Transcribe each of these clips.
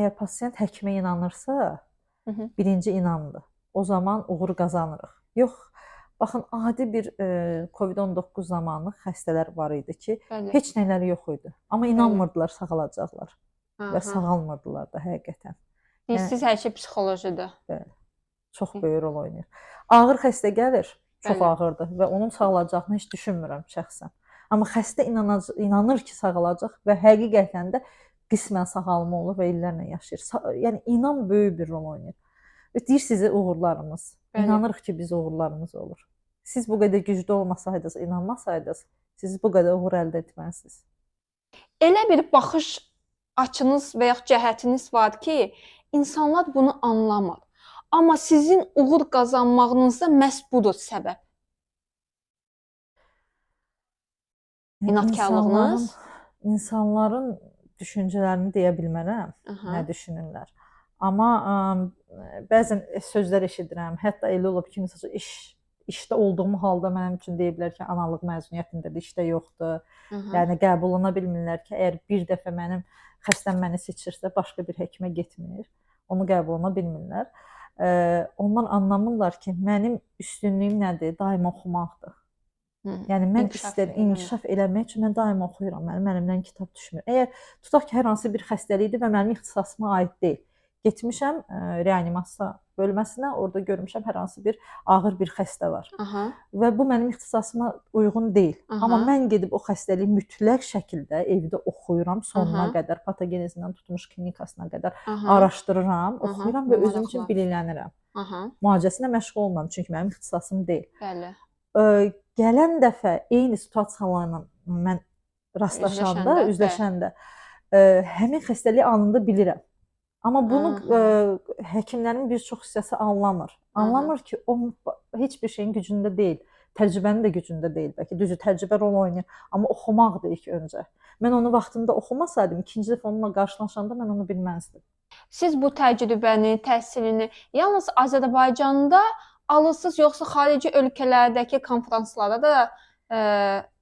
əgər pasient həkimə inanırsa, birinci inandı. O zaman uğur qazanırıq. Yox, baxın, adi bir COVID-19 zamanı xəstələr var idi ki, heç nələri yox idi. Amma inanmırdılar sağalacaqlar və sağalmırdılar da həqiqətən. Siz hər şey psixolojidir. Bəli, çox böyük rol oynayır. Ağır xəstə gəlir, çox ağırdır və onun sağalacağını heç düşünmürəm şəxsən. Amma xəstə inanır ki, sağalacaq və həqiqətən də qismən sağalma olur və illərlə yaşayır. Yəni inan böyük bir rol oynayır. Və deyir sizə uğurlarımız. İnanırıq ki, biz uğurlarımız olur. Siz bu qədər güclü olmasaydınız, inanmasaydınız, siz bu qədər uğur əldə etməzsiniz. Elə bir baxış açınız və ya cəhətiniz var ki, insanlar bunu anlamır. Amma sizin uğur qazanmağınızda məhz budur səbəb. İnadkarlığınız. İnsanların düşüncələrini deyə bilmərəm, nə düşünürlər. Amma bəzən sözlər eşidirəm, hətta elə olub ki, məsələn, işdə olduğum halda mənim üçün deyiblər ki, analıq məzuniyyətindədir, işdə yoxdur. Yəni qəbul oluna bilmirlər ki, əgər bir dəfə mənim xəstəm məni seçirsə, başqa bir həkimə getmir. Onu qəbul oluna bilmirlər. Onlar anlamırlar ki, mənim üstünlüyüm nədir? Daima oxumaqdır. Yəni mən inkişaf eləmək üçün mən daima oxuyuram. Mənim əlimdən kitab düşmür. Əgər tutaq ki, hər hansı bir xəstəlikdir və mənim ixtisasıma aid deyil. Getmişəm reanimasiya bölməsinə, orada görmüşəm hər hansı bir ağır bir xəstə var. Və bu mənim ixtisasıma uyğun deyil. Amma mən gedib o xəstəliyi mütləq şəkildə evdə oxuyuram, sonuna qədər, patogenezindən tutmuş klinikasına qədər araşdırıram, oxuyuram və özüm üçün biliklənirirəm. Müalicəsinə məşğul olmam, çünki mənim ixtisasım deyil. Gələn dəfə eyni situasiyalarla mən rastlaşanda, üzləşəndə həmin xəstəliyi anında bilirəm. Amma bunu həkimlərin bir çox hissəsi anlamır. Anlamır ki, o heç bir şeyin gücündə deyil. Təcrübənin də gücündə deyil. Bəlkə düzü təcrübə rol oynayır. Amma oxumaqdır ilk öncə. Mən onu vaxtında oxumasaydım, ikinci dəfə onunla qarşılaşanda mən onu bilməzdim. Siz bu təcrübəni, təhsilini yalnız Azərbaycanda alırsınız, yoxsa xarici ölkələrdəki konfranslara da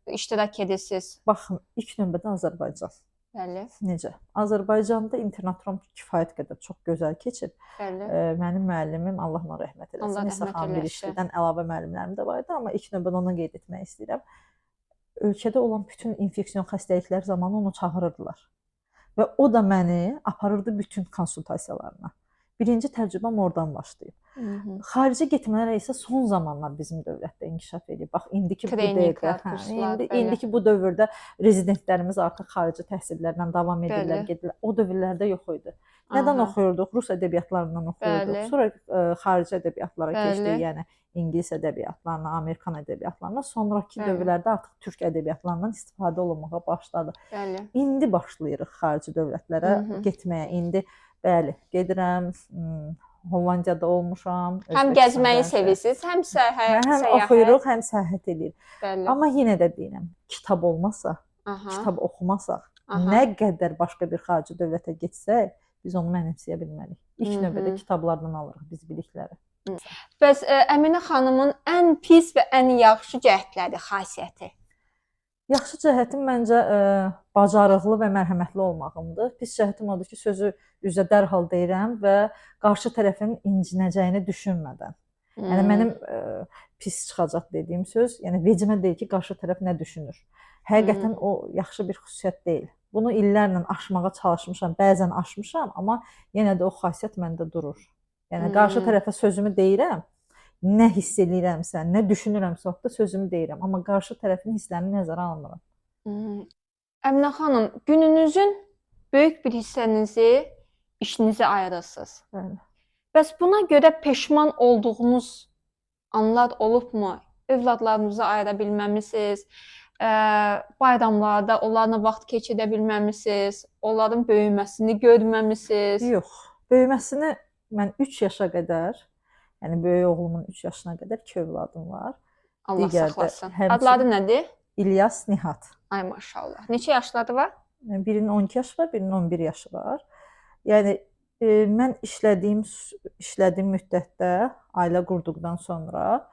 iştirak edirsiniz? Baxın, ilk növbədə Azərbaycan. Bəli. Necə? Azərbaycanda internatram kifayət qədər çox gözəl keçib. Mənim müəllimim, Allah ona rəhmət eləsin, İsaxan Bilişlidən əlavə müəllimlərim də var idi, amma ilk növbədə onu qeyd etmək istəyirəm. Ölkədə olan bütün infeksion xəstəliklər zamanı onu çağırırdılar. Və o da məni aparırdı bütün konsultasiyalarına. Birinci təcrübəm oradan başlayıb. Xaricə getmələr isə son zamanlar bizim dövlətdə inkişaf edib. Bax, indiki bu dəqiqə, indiki bu dövrdə rezidentlərimiz artıq xarici təhsillərlə davam edirlər, gedirlər. O dövrlərdə yox idi. Nədən oxuyurduq? Rus ədəbiyyatlarından oxuyurduq. Sonra xarici ədəbiyyatlara keçdik, yəni İngilis ədəbiyyatlarına, Amerikan ədəbiyyatlarına. Sonrakı dövrlərdə artıq türk ədəbiyyatlarından istifadə olunmağa başladı. İndi başlayırıq xarici dövlətlərə getməyə. İndi bəli, gedirəm, Hollandiyada olmuşam. Həm gəzməyi sevirsiniz, həm səyahət. Həm oxuyuruq, həm səyahət edirik. Amma yenə də deyirəm, kitab olmasa, kitab oxumasaq, nə qədər başqa bir xarici dövlətə getsək, biz onu mənimsəyə bilmərik. İlk növbədə kitablardan alırıq biz bilikləri. Bəs Əminə xanımın ən pis və ən yaxşı cəhətləri, xasiyyəti? Yaxşı cəhətim məncə bacarıqlı və mərhəmətli olmağımdır. Pis cəhətim odur ki, sözü üzə dərhal deyirəm və qarşı tərəfin incinəcəyini düşünmədən. Yəni mənim pis çıxacaq dediyim söz, yəni vecimə deyil ki, qarşı tərəf nə düşünür. Həqiqətən o yaxşı bir xüsusiyyət deyil. Bunu illərlə aşmağa çalışmışam, bəzən aşmışam, amma yenə də o xasiyyət məndə durur. Yəni qarşı tərəfə sözümü deyirəm. Nə hiss edirəmsə, nə düşünürəmsə, o da sözümü deyirəm. Amma qarşı tərəfin hisslərini nəzərə almıram. Əminə xanım, gününüzün böyük bir hissənizi işinizə ayırırsınız. Bəli. Bəs buna görə peşman olduğunuz anlar olubmu? Övladlarınızı ayıra bilməmisiniz? Bayramlarda onlarla vaxt keçirə bilməmisiniz? Onların böyüməsini görməmisiniz? Yox, böyüməsini mən 3 yaşa qədər, yəni böyük oğlumun 3 yaşına qədər 2 övladım var. Allah saxlasın. Adları nədir? İlyas, Nihat. Ay maşallah. Neçə yaşları var? Birinin 12 yaşı var, birinin 11 yaşı var. Yəni mən işlədiyim müddətdə, ailə qurduqdan sonra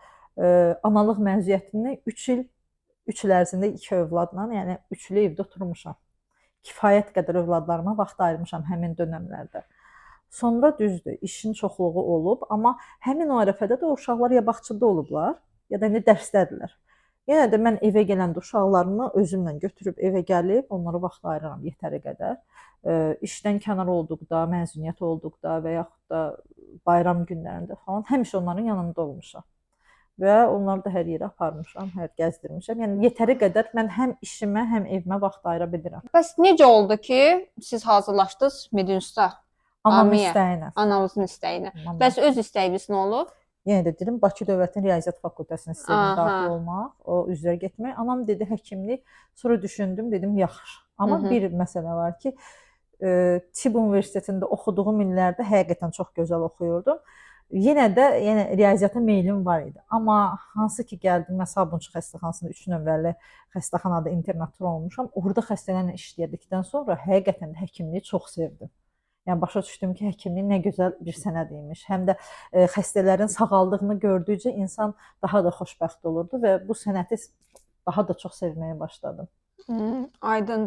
analıq məzuniyyətini 3 il ərzində 2 övladla, yəni üçlü evdə oturmuşam. Kifayət qədər övladlarıma vaxt ayırmışam həmin dönəmlərdə. Sonra düzdür, işin çoxluğu olub, amma həmin o ərəfədə də o uşaqlar ya bağçada olublar, ya da indi dərsdədirlər. Yenə də mən evə gələndə uşaqlarımı özümlə götürüb evə gəlib onlara vaxt ayırıram yetəri qədər. İşdən kənar olduqda, məzuniyyət olduqda və yaxud da bayram günlərində falan həmişə onların yanında olmuşam. Və onları da hər yerə aparmışam, hər gəzdirmişəm. Yəni yetəri qədər mən həm işimə, həm evimə vaxt ayıra bilirəm. Bəs necə oldu ki, siz hazırlaşdınız Medinsusa? Anamın Amiyə, istəyinə. ananızın istəyinə. Mama. Bəs öz istəyiniz nə olub? Yenə də deyirəm, Bakı Dövlətin Riyaziyyat Fakültəsinə istəyirdim Aha. daxil olmaq, o üzrə getmək. Anam dedi həkimlik. Sonra düşündüm, dedim yaxşı. Amma bir məsələ var ki, Tibb Universitetində oxuduğum illərdə həqiqətən çox gözəl oxuyurdum. Yenə də riyaziyyata meylim var idi. Amma hansı ki gəldim, mən Sabunçu xəstəxanasında 3 nömrəli xəstəxanada internatur olmuşam. Orada xəstələrlə işlədikdən sonra həqiqətən də həkimliyi çox sevdim. Yəni başa düşdüm ki, həkimlik nə gözəl bir sənət imiş. Həm də xəstələrin sağaldığını gördükcə insan daha da xoşbəxt olurdu və bu sənəti daha da çox sevməyə başladım. Aydın.